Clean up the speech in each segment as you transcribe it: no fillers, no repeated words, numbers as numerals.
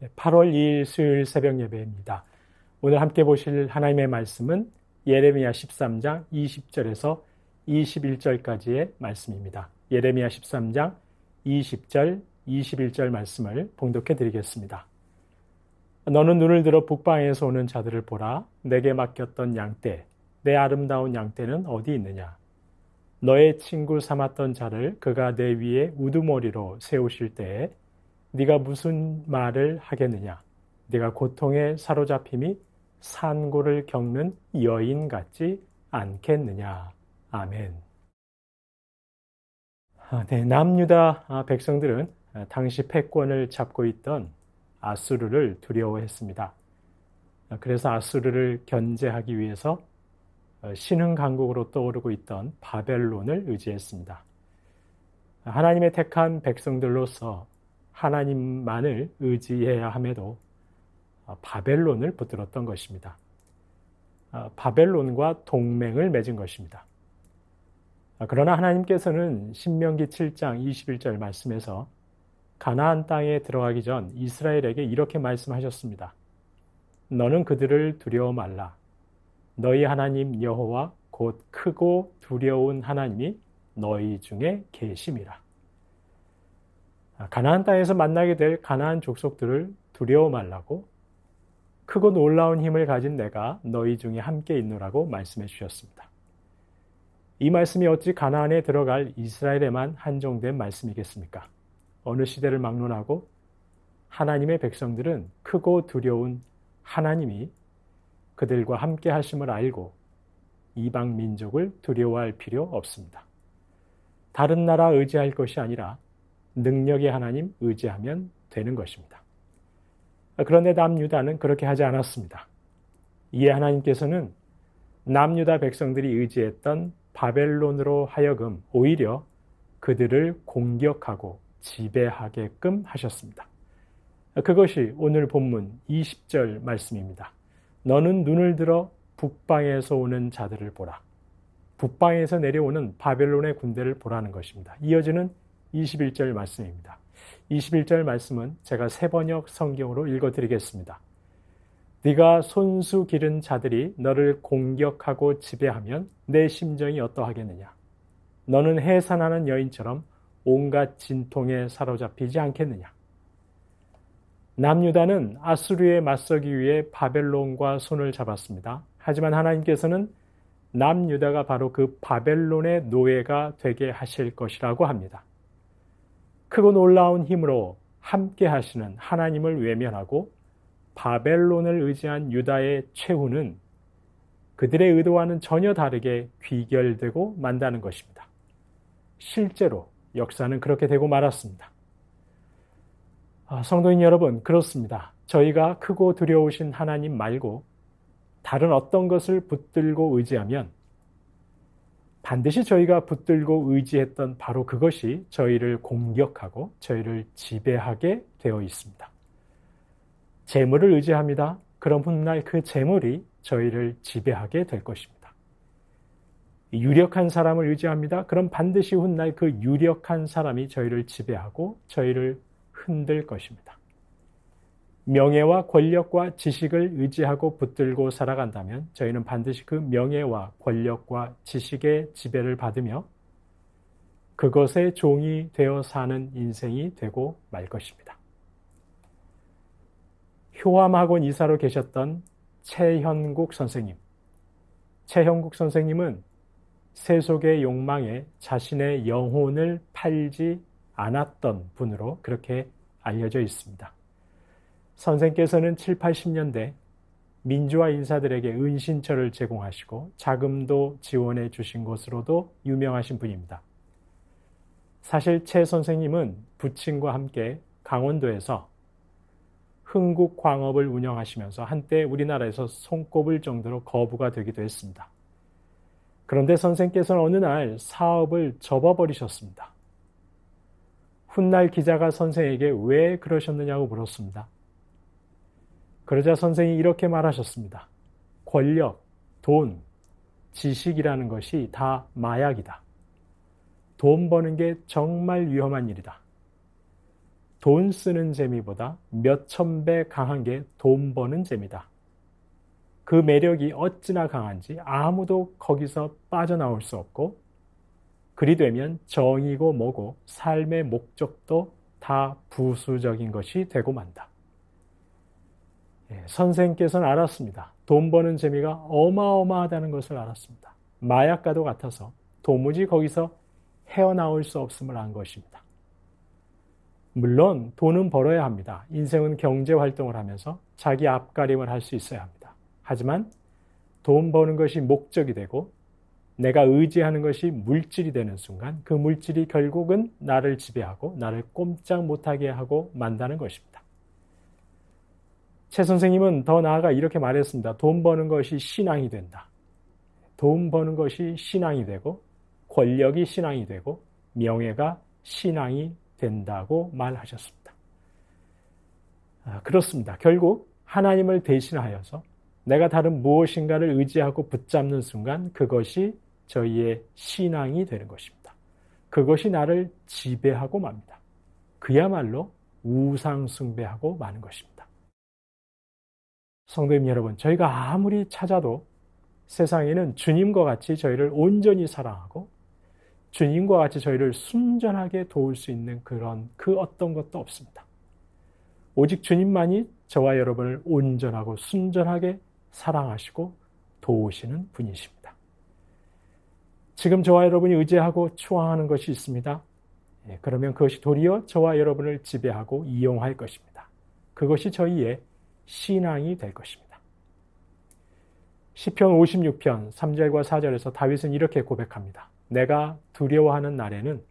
8월 2일 수요일 새벽 예배입니다. 오늘 함께 보실 하나님의 말씀은 예레미야 13장 20절에서 21절까지의 말씀입니다. 예레미야 13장 20절, 21절 말씀을 봉독해 드리겠습니다. 너는 눈을 들어 북방에서 오는 자들을 보라. 내게 맡겼던 양떼, 내 아름다운 양떼는 어디 있느냐? 너의 친구 삼았던 자를 그가 내 위에 우두머리로 세우실 때에 네가 무슨 말을 하겠느냐? 네가 고통에 사로잡힘이 산고를 겪는 여인 같지 않겠느냐? 아멘. 남유다 백성들은 당시 패권을 잡고 있던 아수르를 두려워했습니다. 그래서 아수르를 견제하기 위해서 신흥 강국으로 떠오르고 있던 바벨론을 의지했습니다. 하나님의 택한 백성들로서 하나님만을 의지해야 함에도 바벨론을 붙들었던 것입니다. 바벨론과 동맹을 맺은 것입니다. 그러나 하나님께서는 신명기 7장 21절 말씀에서 가나안 땅에 들어가기 전 이스라엘에게 이렇게 말씀하셨습니다. 너는 그들을 두려워 말라. 너희 하나님 여호와 곧 크고 두려운 하나님이 너희 중에 계심이라. 가나안 땅에서 만나게 될 가나안 족속들을 두려워 말라고 크고 놀라운 힘을 가진 내가 너희 중에 함께 있노라고 말씀해 주셨습니다. 이 말씀이 어찌 가나안에 들어갈 이스라엘에만 한정된 말씀이겠습니까? 어느 시대를 막론하고 하나님의 백성들은 크고 두려운 하나님이 그들과 함께 하심을 알고 이방 민족을 두려워할 필요 없습니다. 다른 나라 의지할 것이 아니라 능력의 하나님 의지하면 되는 것입니다. 그런데 남유다는 그렇게 하지 않았습니다. 이에 하나님께서는 남유다 백성들이 의지했던 바벨론으로 하여금 오히려 그들을 공격하고 지배하게끔 하셨습니다. 그것이 오늘 본문 20절 말씀입니다. 너는 눈을 들어 북방에서 오는 자들을 보라. 북방에서 내려오는 바벨론의 군대를 보라는 것입니다. 이어지는 21절 말씀입니다. 21절 말씀은 제가 새번역 성경으로 읽어드리겠습니다. 네가 손수 기른 자들이 너를 공격하고 지배하면 내 심정이 어떠하겠느냐? 너는 해산하는 여인처럼 온갖 진통에 사로잡히지 않겠느냐? 남유다는 아수르에 맞서기 위해 바벨론과 손을 잡았습니다. 하지만 하나님께서는 남유다가 바로 그 바벨론의 노예가 되게 하실 것이라고 합니다. 크고 놀라운 힘으로 함께 하시는 하나님을 외면하고 바벨론을 의지한 유다의 최후는 그들의 의도와는 전혀 다르게 귀결되고 만다는 것입니다. 실제로 역사는 그렇게 되고 말았습니다. 성도인 여러분, 그렇습니다. 저희가 크고 두려우신 하나님 말고 다른 어떤 것을 붙들고 의지하면 반드시 저희가 붙들고 의지했던 바로 그것이 저희를 공격하고 저희를 지배하게 되어 있습니다. 재물을 의지합니다. 그럼 훗날 그 재물이 저희를 지배하게 될 것입니다. 유력한 사람을 의지합니다. 그럼 반드시 훗날 그 유력한 사람이 저희를 지배하고 저희를 흔들 것입니다. 명예와 권력과 지식을 의지하고 붙들고 살아간다면 저희는 반드시 그 명예와 권력과 지식의 지배를 받으며 그것의 종이 되어 사는 인생이 되고 말 것입니다. 효암학원 이사로 계셨던 최현국 선생님. 최현국 선생님은 세속의 욕망에 자신의 영혼을 팔지 않았던 분으로 그렇게 알려져 있습니다. 선생께서는 7, 80년대 민주화 인사들에게 은신처를 제공하시고 자금도 지원해 주신 것으로도 유명하신 분입니다. 사실 최 선생님은 부친과 함께 강원도에서 흥국광업을 운영하시면서 한때 우리나라에서 손꼽을 정도로 거부가 되기도 했습니다. 그런데 선생께서는 어느 날 사업을 접어버리셨습니다. 훗날 기자가 선생에게 왜 그러셨느냐고 물었습니다. 그러자 선생이 이렇게 말하셨습니다. 권력, 돈, 지식이라는 것이 다 마약이다. 돈 버는 게 정말 위험한 일이다. 돈 쓰는 재미보다 몇천 배 강한 게 돈 버는 재미다. 그 매력이 어찌나 강한지 아무도 거기서 빠져나올 수 없고, 그리 되면 정이고 뭐고 삶의 목적도 다 부수적인 것이 되고 만다. 선생께서는 알았습니다. 돈 버는 재미가 어마어마하다는 것을 알았습니다. 마약과도 같아서 도무지 거기서 헤어나올 수 없음을 안 것입니다. 물론 돈은 벌어야 합니다. 인생은 경제활동을 하면서 자기 앞가림을 할 수 있어야 합니다. 하지만 돈 버는 것이 목적이 되고 내가 의지하는 것이 물질이 되는 순간 그 물질이 결국은 나를 지배하고 나를 꼼짝 못하게 하고 만다는 것입니다. 최 선생님은 더 나아가 이렇게 말했습니다. 돈 버는 것이 신앙이 된다. 돈 버는 것이 신앙이 되고 권력이 신앙이 되고 명예가 신앙이 된다고 말하셨습니다. 그렇습니다. 결국 하나님을 대신하여서 내가 다른 무엇인가를 의지하고 붙잡는 순간 그것이 저희의 신앙이 되는 것입니다. 그것이 나를 지배하고 맙니다. 그야말로 우상숭배하고 마는 것입니다. 성도님 여러분, 저희가 아무리 찾아도 세상에는 주님과 같이 저희를 온전히 사랑하고 주님과 같이 저희를 순전하게 도울 수 있는 그 어떤 것도 없습니다. 오직 주님만이 저와 여러분을 온전하고 순전하게 사랑하시고 도우시는 분이십니다. 지금 저와 여러분이 의지하고 추앙하는 것이 있습니다. 그러면 그것이 도리어 저와 여러분을 지배하고 이용할 것입니다. 그것이 저희의 신앙이 될 것입니다. 시편 56편 3절과 4절에서 다윗은 이렇게 고백합니다. 내가 두려워하는 날에는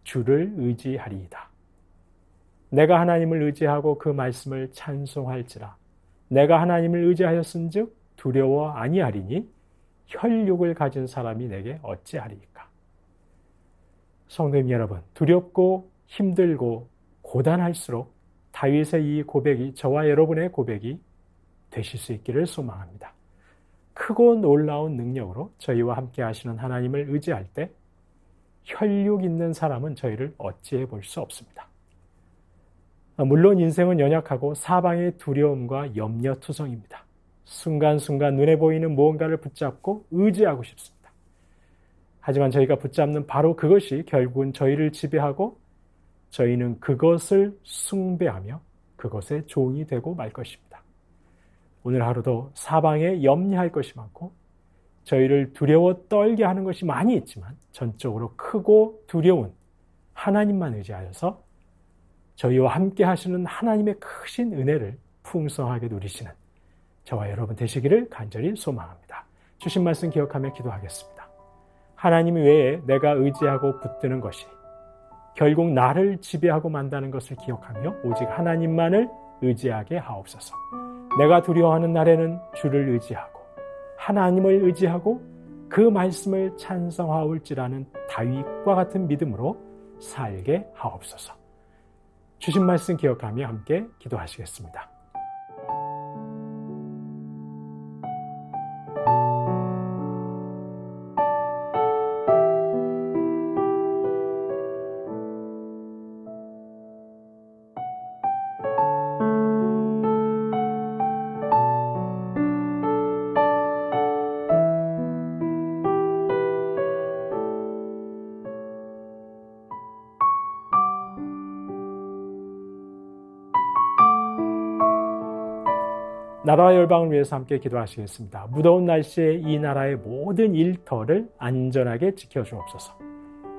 주를 의지하리이다. 내가 하나님을 의지하고 그 말씀을 찬송할지라. 내가 하나님을 의지하였은즉 두려워 아니하리니 혈육을 가진 사람이 내게 어찌하리이까. 성도님 여러분, 두렵고 힘들고 고단할수록 다윗의 이 고백이 저와 여러분의 고백이 되실 수 있기를 소망합니다. 크고 놀라운 능력으로 저희와 함께 하시는 하나님을 의지할 때 혈육 있는 사람은 저희를 어찌해 볼 수 없습니다. 물론 인생은 연약하고 사방의 두려움과 염려투성입니다. 순간순간 눈에 보이는 무언가를 붙잡고 의지하고 싶습니다. 하지만 저희가 붙잡는 바로 그것이 결국은 저희를 지배하고 저희는 그것을 숭배하며 그것의 종이 되고 말 것입니다. 오늘 하루도 사방에 염려할 것이 많고 저희를 두려워 떨게 하는 것이 많이 있지만 전적으로 크고 두려운 하나님만 의지하여서 저희와 함께 하시는 하나님의 크신 은혜를 풍성하게 누리시는 저와 여러분 되시기를 간절히 소망합니다. 주신 말씀 기억하며 기도하겠습니다. 하나님 외에 내가 의지하고 붙드는 것이 결국 나를 지배하고 만다는 것을 기억하며 오직 하나님만을 의지하게 하옵소서. 내가 두려워하는 날에는 주를 의지하고 하나님을 의지하고 그 말씀을 찬송하올지라는 다윗과 같은 믿음으로 살게 하옵소서. 주신 말씀 기억하며 함께 기도하시겠습니다. 나라와 열방을 위해서 함께 기도하시겠습니다. 무더운 날씨에 이 나라의 모든 일터를 안전하게 지켜주옵소서.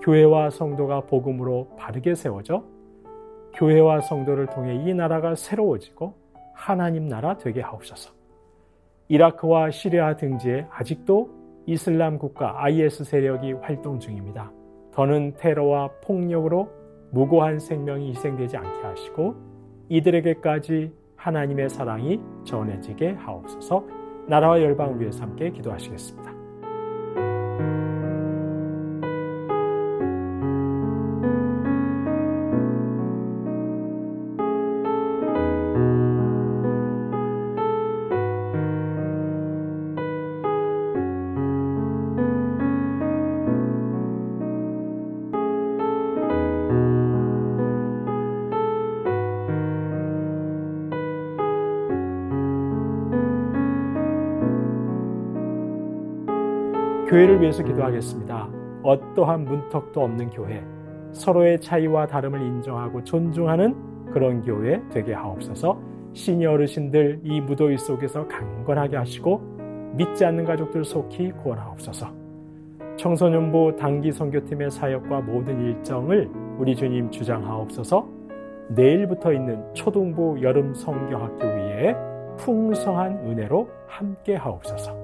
교회와 성도가 복음으로 바르게 세워져 교회와 성도를 통해 이 나라가 새로워지고 하나님 나라 되게 하옵소서. 이라크와 시리아 등지에 아직도 이슬람 국가 IS 세력이 활동 중입니다. 더는 테러와 폭력으로 무고한 생명이 희생되지 않게 하시고 이들에게까지 하나님의 사랑이 전해지게 하옵소서. 나라와 열방을 위해서 함께 기도하시겠습니다. 교회를 위해서 기도하겠습니다. 어떠한 문턱도 없는 교회, 서로의 차이와 다름을 인정하고 존중하는 그런 교회 되게 하옵소서. 시니어 어르신들 이 무더위 속에서 강건하게 하시고 믿지 않는 가족들 속히 구원하옵소서. 청소년부 단기 선교팀의 사역과 모든 일정을 우리 주님 주장하옵소서. 내일부터 있는 초등부 여름 성경학교 위에 풍성한 은혜로 함께 하옵소서.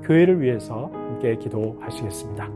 교회를 위해서 함께 기도하시겠습니다.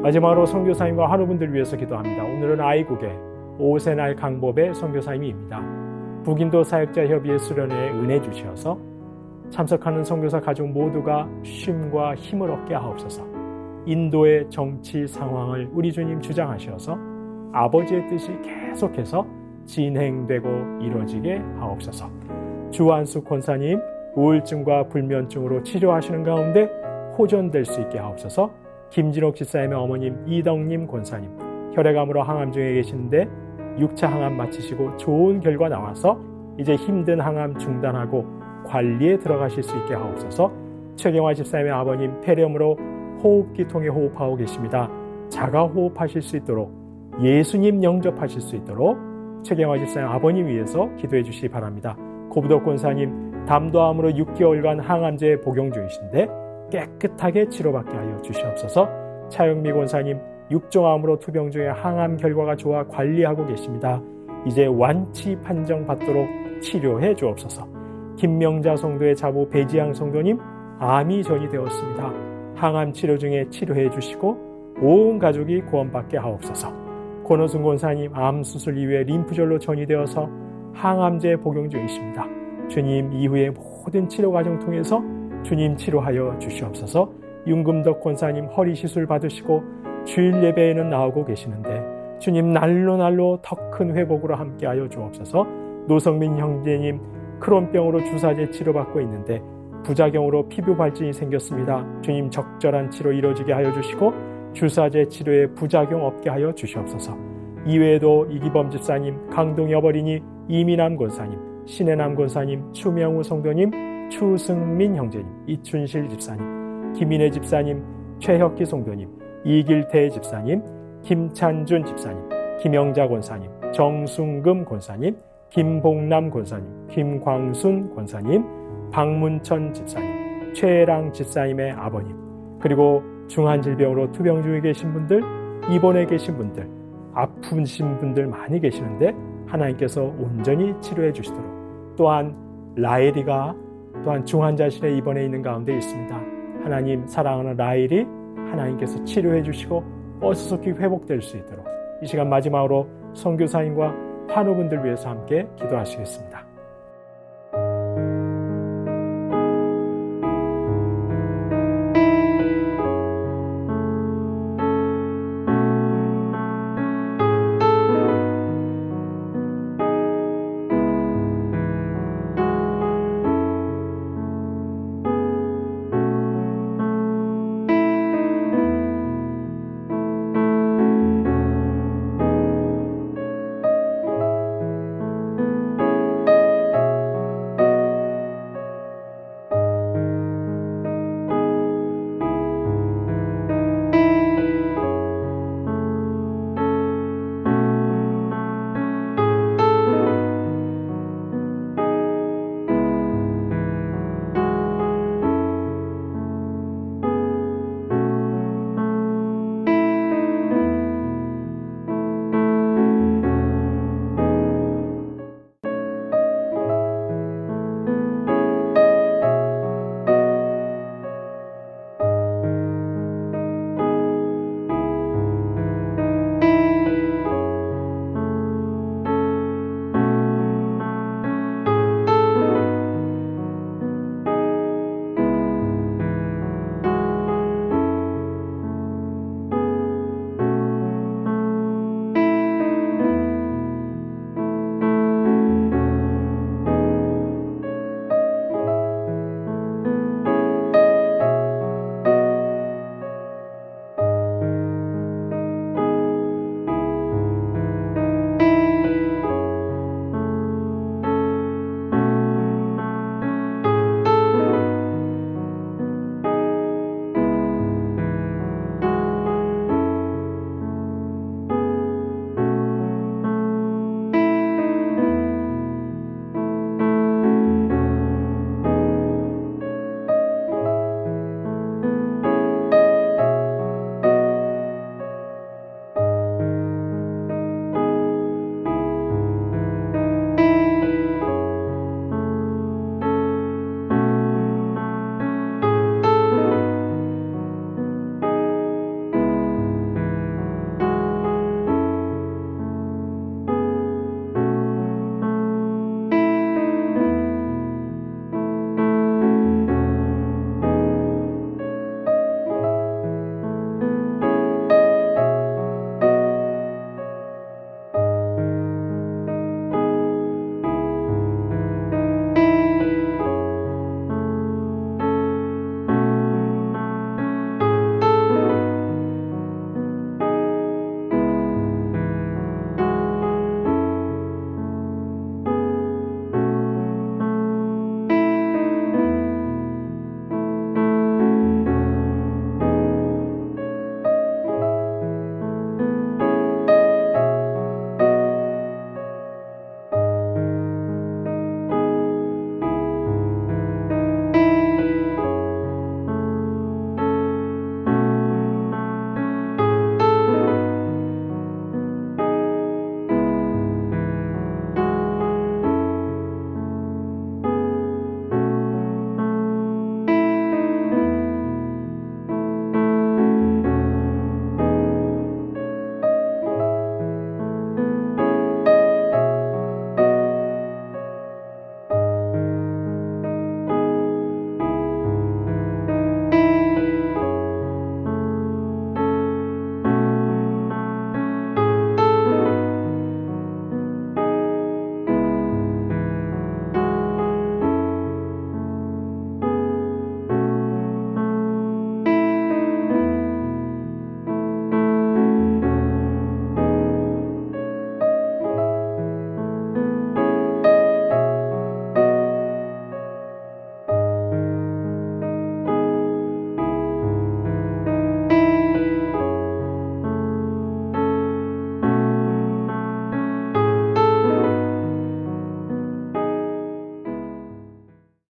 마지막으로 선교사님과 한우분들 위해서 기도합니다. 오늘은 아이국의 오세날 강법의 선교사님입니다. 북인도 사역자 협의회 수련회에 은혜 주시어서 참석하는 선교사 가족 모두가 쉼과 힘을 얻게 하옵소서. 인도의 정치 상황을 우리 주님 주장하셔서 아버지의 뜻이 계속해서 진행되고 이루어지게 하옵소서. 주한숙 권사님 우울증과 불면증으로 치료하시는 가운데 호전될 수 있게 하옵소서. 김진옥 집사님의 어머님 이덕님 권사님 혈액암으로 항암 중에 계시는데 6차 항암 마치시고 좋은 결과 나와서 이제 힘든 항암 중단하고 관리에 들어가실 수 있게 하옵소서. 최경화 집사님의 아버님 폐렴으로 호흡기 통해 호흡하고 계십니다. 자가 호흡하실 수 있도록 예수님 영접하실 수 있도록 최경화 집사님 아버님 위해서 기도해 주시기 바랍니다. 고부덕 권사님 담도암으로 6개월간 항암제 복용 중이신데 깨끗하게 치료받게 하여 주시옵소서. 차영미 권사님 육종암으로 투병 중에 항암 결과가 좋아 관리하고 계십니다. 이제 완치 판정받도록 치료해 주옵소서. 김명자 성도의 자부 배지양 성도님 암이 전이되었습니다. 항암 치료 중에 치료해 주시고 온 가족이 구원받게 하옵소서. 권호순 권사님 암 수술 이후에 림프절로 전이되어서 항암제 복용 중이십니다. 주님 이후의 모든 치료 과정 통해서 주님 치료하여 주시옵소서. 윤금덕 권사님 허리 시술 받으시고 주일 예배에는 나오고 계시는데 주님 날로 더 큰 회복으로 함께하여 주옵소서. 노성민 형제님 크론병으로 주사제 치료받고 있는데 부작용으로 피부 발진이 생겼습니다. 주님 적절한 치료 이루어지게 하여 주시고 주사제 치료에 부작용 없게 하여 주시옵소서. 이외에도 이기범 집사님, 강동 여버린이, 이민남 권사님, 신혜남 권사님, 추명우 성도님, 추승민 형제님, 이춘실 집사님, 김인혜 집사님, 최혁기 성도님, 이길태 집사님, 김찬준 집사님, 김영자 권사님, 정순금 권사님, 김봉남 권사님, 김광순 권사님, 박문천 집사님, 최랑 집사님의 아버님, 그리고 중환질병으로 투병 중에 계신 분들, 입원해 계신 분들, 아프신 분들 많이 계시는데 하나님께서 온전히 치료해 주시도록, 또한 라엘이가 또한 중환자실에 입원해 있는 가운데 있습니다. 하나님 사랑하는 라엘이 하나님께서 치료해 주시고 어수속히 회복될 수 있도록 이 시간 마지막으로 선교사님과 환우분들 위해서 함께 기도하시겠습니다.